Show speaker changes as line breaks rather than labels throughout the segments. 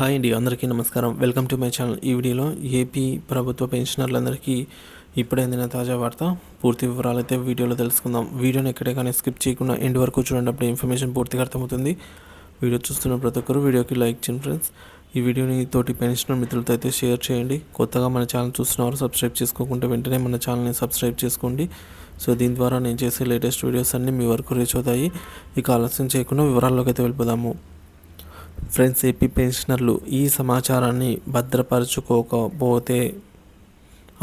Hi అండి, అందరికీ నమస్కారం. Welcome to my channel. ఈ వీడియోలో ఏపీ ప్రభుత్వ పెన్షనర్లందరికీ ఇప్పుడే అందిన తాజా వార్త. పూర్తి వివరాలు అయితే వీడియోలో తెలుసుకుందాం. వీడియోని ఎక్కడే కానీ స్కిప్ చేయకుండా ఎండ్ వరకు చూడండి, అప్పుడు ఇన్ఫర్మేషన్ పూర్తిగా అర్థమవుతుంది. వీడియో చూస్తున్న ప్రతి ఒక్కరు వీడియోకి లైక్ చేయండి ఫ్రెండ్స్. ఈ వీడియోని తోటి పెన్షనర్ మిత్రులతో అయితే షేర్ చేయండి. కొత్తగా మన ఛానల్ చూస్తున్నవారు సబ్స్క్రైబ్ చేసుకోకుంటే వెంటనే మన ఛానల్ని సబ్స్క్రైబ్ చేసుకోండి. సో దీని ద్వారా నేను చేసే లేటెస్ట్ వీడియోస్ అన్నీ మీ వరకు రీచ్ అవుతాయి. ఇక ఆలస్యం చేయకుండా వివరాల్లోకి అయితే వెళ్ళిపోదాము. ఫ్రెండ్స్, ఏపీ పెన్షనర్లు ఈ సమాచారాన్ని భద్రపరచుకోకపోతే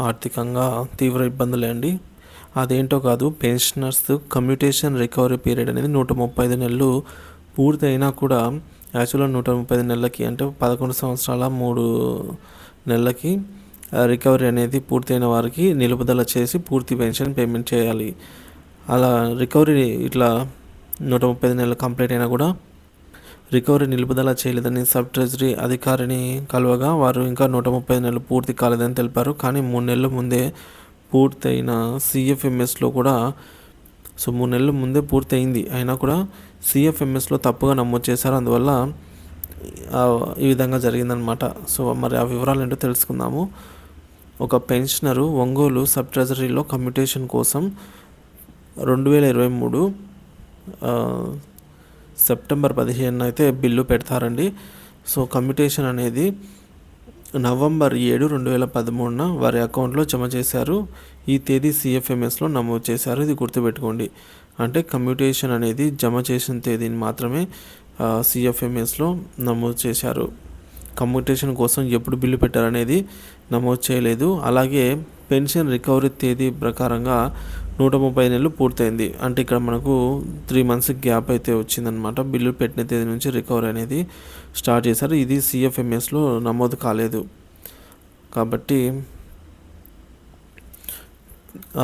ఆర్థికంగా తీవ్ర ఇబ్బందులే అండి. అదేంటో కాదు, పెన్షనర్స్ కమ్యూటేషన్ రికవరీ పీరియడ్ అనేది 135 నెలలు పూర్తయినా కూడా యాక్చువల్గా 135 నెలలకి అంటే 11 సంవత్సరాల 3 నెలలకి రికవరీ అనేది పూర్తయిన వారికి నిలుపుదల చేసి పూర్తి పెన్షన్ పేమెంట్ చేయాలి. అలా రికవరీ ఇట్లా 135 నెలలు కంప్లీట్ అయినా కూడా రికవరీ నిలుపుదల చేయలేదని సబ్ ట్రెజరీ అధికారిని కలవగా వారు ఇంకా 135 నెలలు పూర్తి కాలేదని తెలిపారు. కానీ 3 నెలల ముందే పూర్తయిన సిఎఫ్ఎంఎస్లో కూడా 3 నెలల ముందే పూర్తయింది అయినా కూడా సిఎఫ్ఎంఎస్లో తప్పుగా నమోదు చేశారు. అందువల్ల ఈ విధంగా జరిగిందనమాట. సో మరి ఆ వివరాలు ఏంటో తెలుసుకుందాము. ఒక పెన్షనరు ఒంగోలు సబ్ ట్రెజరీలో కమ్యూటేషన్ కోసం 2023 సెప్టెంబర్ 15 అయితే బిల్లు పెడతారండి. సో కమ్యూటేషన్ అనేది నవంబర్ 7, 2013 వారి అకౌంట్లో జమ చేశారు. ఈ తేదీ సిఎఫ్ఎంఎస్లో నమోదు చేశారు. ఇది గుర్తుపెట్టుకోండి. అంటే కమ్యూటేషన్ అనేది జమ చేసిన తేదీని మాత్రమే సిఎఫ్ఎంఎస్లో నమోదు చేశారు. కమ్యూటేషన్ కోసం ఎప్పుడు బిల్లు పెట్టారనేది నమోదు చేయలేదు. అలాగే పెన్షన్ రికవరీ తేదీ ప్రకారంగా 130 నెలలు పూర్తయింది. అంటే ఇక్కడ మనకు 3 months గ్యాప్ అయితే వచ్చిందనమాట. బిల్లు పెట్టిన తేదీ నుంచి రికవరీ అనేది స్టార్ట్ చేశారు. ఇది సిఎఫ్ఎంఎస్లో నమోదు కాలేదు కాబట్టి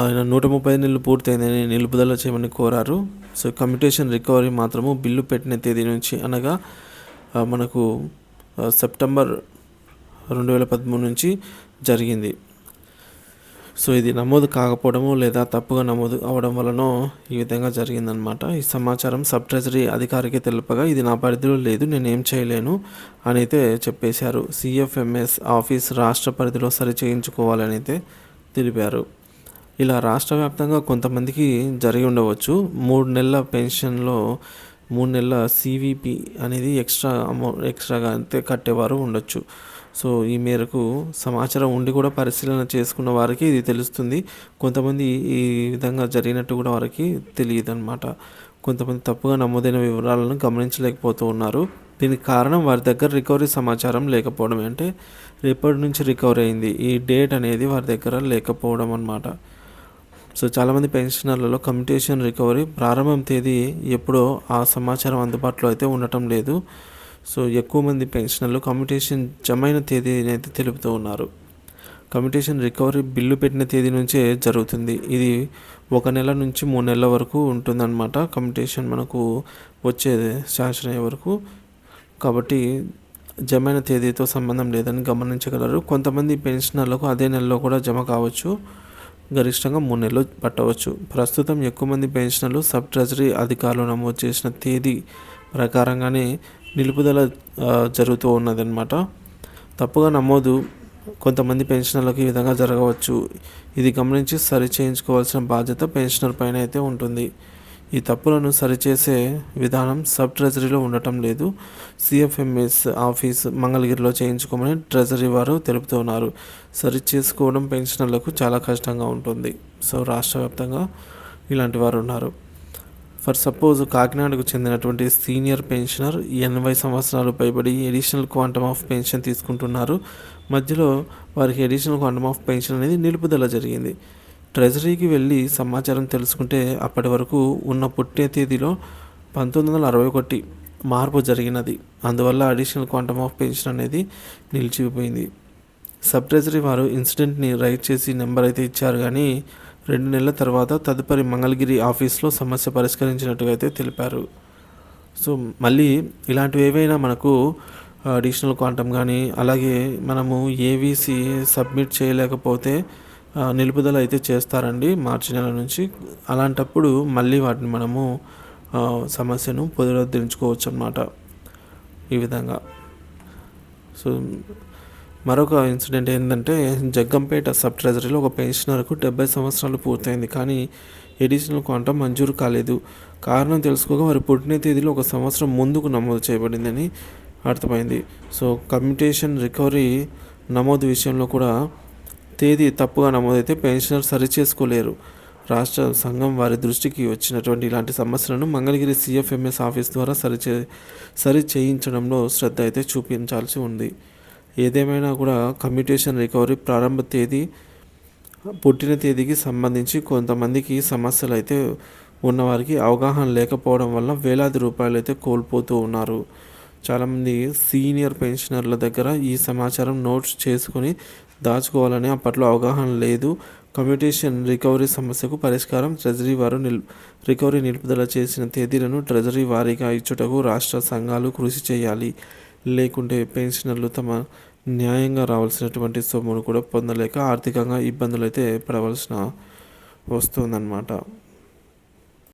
ఆయన 130 నెలలు పూర్తయిందని నిలుపుదల చేయమని కోరారు. సో కమ్యూటేషన్ రికవరీ మాత్రము బిల్లు పెట్టిన తేదీ నుంచి అనగా మనకు సెప్టెంబర్ 2013 నుంచి జరిగింది. సో ఇది నమోదు కాకపోవడము లేదా తప్పుగా నమోదు అవడం వలనో ఈ విధంగా జరిగిందనమాట. ఈ సమాచారం సబ్ ట్రెజరీ అధికారికి తెలుపగా ఇది నా పరిధిలో లేదు, నేనేం చేయలేను అని అయితే చెప్పేశారు. సిఎఫ్ఎంఎస్ ఆఫీస్ రాష్ట్ర పరిధిలో సరి చేయించుకోవాలని అయితే తెలిపారు. ఇలా రాష్ట్ర వ్యాప్తంగా కొంతమందికి జరిగి ఉండవచ్చు. 3 నెలల పెన్షన్లో 3 నెలల సివిపి అనేది ఎక్స్ట్రాగా అయితే కట్టేవారు ఉండొచ్చు. సో ఈ మేరకు సమాచారం ఉండి కూడా పరిశీలన చేసుకున్న వారికి ఇది తెలుస్తుంది. కొంతమంది ఈ విధంగా జరిగినట్టు కూడా వారికి తెలియదు అనమాట. కొంతమంది తప్పుగా నమోదైన వివరాలను గమనించలేకపోతూ ఉన్నారు. దీనికి కారణం వారి దగ్గర రికవరీ సమాచారం లేకపోవడం. అంటే రేపటి నుంచి రికవరీ అయింది, ఈ డేట్ అనేది వారి దగ్గర లేకపోవడం అన్నమాట. సో చాలామంది పెన్షనర్లలో కమ్యూటేషన్ రికవరీ ప్రారంభం తేదీ ఎప్పుడో ఆ సమాచారం అందుబాటులో అయితే ఉండటం లేదు. సో ఎక్కువ మంది పెన్షనర్లు కమ్యూటేషన్ జమైన తేదీని అయితే తెలుపుతూ ఉన్నారు. కమ్యూటేషన్ రికవరీ బిల్లు పెట్టిన తేదీ నుంచే జరుగుతుంది. ఇది 1 నెల నుంచి 3 నెలల వరకు ఉంటుందన్నమాట. కమ్యూటేషన్ మనకు వచ్చేది శాంక్షన్ అయ్యే వరకు. కాబట్టి జమైన తేదీతో సంబంధం లేదని గమనించగలరు. కొంతమంది పెన్షనర్లకు అదే నెలలో కూడా జమ కావచ్చు. గరిష్టంగా 3 నెలలు పట్టవచ్చు. ప్రస్తుతం ఎక్కువ మంది పెన్షనర్లు సబ్ ట్రెజరీ అధికారులు నమోదు చేసిన తేదీ ప్రకారంగానే నిలుపుదల జరుగుతూ ఉన్నదన్నమాట. తప్పుగా నమోదు కొంతమంది పెన్షనర్లకు ఈ విధంగా జరగవచ్చు. ఇది గమనించి సరి చేయించుకోవాల్సిన బాధ్యత పెన్షనర్ పైన అయితే ఉంటుంది. ఈ తప్పులను సరిచేసే విధానం సబ్ ట్రెజరీలో ఉండటం లేదు. సిఎఫ్ఎంఎస్ ఆఫీస్ మంగళగిరిలో చేయించుకోమని ట్రెజరీ వారు తెలుపుతున్నారు. సరి చేసుకోవడం పెన్షనర్లకు చాలా కష్టంగా ఉంటుంది. సో రాష్ట్ర వ్యాప్తంగా ఇలాంటి వారు ఉన్నారు. ఫర్ సపోజ్ కాకినాడకు చెందినటువంటి సీనియర్ పెన్షనర్ 80 సంవత్సరాలు పైబడి ఎడిషనల్ క్వాంటమ్ ఆఫ్ పెన్షన్ తీసుకుంటున్నారు. మధ్యలో వారికి ఎడిషనల్ క్వాంటమ్ ఆఫ్ పెన్షన్ అనేది నిలుపుదల జరిగింది. ట్రెజరీకి వెళ్ళి సమాచారం తెలుసుకుంటే అప్పటి వరకు ఉన్న పుట్టిన తేదీలో 1961 మార్పు జరిగినది. అందువల్ల అడిషనల్ క్వాంటమ్ ఆఫ్ పెన్షన్ అనేది నిలిచిపోయింది. సబ్ ట్రెజరీ వారు ఇన్సిడెంట్ని రైట్ చేసి నెంబర్ అయితే ఇచ్చారు, కానీ 2 నెలల తర్వాత తదుపరి మంగళగిరి ఆఫీస్లో సమస్య పరిష్కరించినట్టుగా అయితే తెలిపారు. సో మళ్ళీ ఇలాంటివి ఏవైనా మనకు అడిషనల్ క్వాంటమ్ కానీ అలాగే మనము ఏవీసీ సబ్మిట్ చేయలేకపోతే నిలుపుదల అయితే చేస్తారండి మార్చి నెల నుంచి. అలాంటప్పుడు మళ్ళీ వాటిని మనము సమస్యను పునరుద్ధరించుకోవచ్చు అన్నమాట. ఈ విధంగా సో మరొక ఇన్సిడెంట్ ఏంటంటే జగ్గంపేట సబ్ ట్రెజరీలో ఒక పెన్షనర్కు 70 సంవత్సరాలు పూర్తయింది, కానీ ఎడిషనల్ క్వాంటం మంజూరు కాలేదు. కారణం తెలుసుకోగా వారి పుట్టిన తేదీలో 1 సంవత్సరం ముందుకు నమోదు చేయబడిందని అర్థమైంది. సో కమ్యూటేషన్ రికవరీ నమోదు విషయంలో కూడా తేదీ తప్పుగా నమోదైతే పెన్షనర్ సరిచేసుకోలేరు. రాష్ట్ర సంఘం వారి దృష్టికి వచ్చినటువంటి ఇలాంటి సమస్యలను మంగళగిరి CFMS ఆఫీస్ ద్వారా సరి చేయించడంలో శ్రద్ధ అయితే చూపించాల్సి ఉంది. ఏదేమైనా కూడా కమ్యూటేషన్ రికవరీ ప్రారంభ తేదీ పుట్టిన తేదీకి సంబంధించి కొంతమందికి సమస్యలు అయితే ఉన్నవారికి అవగాహన లేకపోవడం వల్ల వేలాది రూపాయలు అయితే కోల్పోతూ ఉన్నారు. చాలామంది సీనియర్ పెన్షనర్ల దగ్గర ఈ సమాచారం నోట్స్ చేసుకొని దాచుకోవాలని అప్పట్లో అవగాహన లేదు. కమ్యూటేషన్ రికవరీ సమస్యకు పరిష్కారం ట్రెజరీ వారు రికవరీ నిలుపుదల చేసిన తేదీలను ట్రెజరీ వారీగా ఇచ్చుటకు రాష్ట్ర సంఘాలు కృషి చేయాలి. లేకుంటే పెన్షనర్లు తమ న్యాయంగా రావాల్సినటువంటి సొమ్మును కూడా పొందలేక ఆర్థికంగా ఇబ్బందులు అయితే పడవలసిన వస్తుందన్నమాట.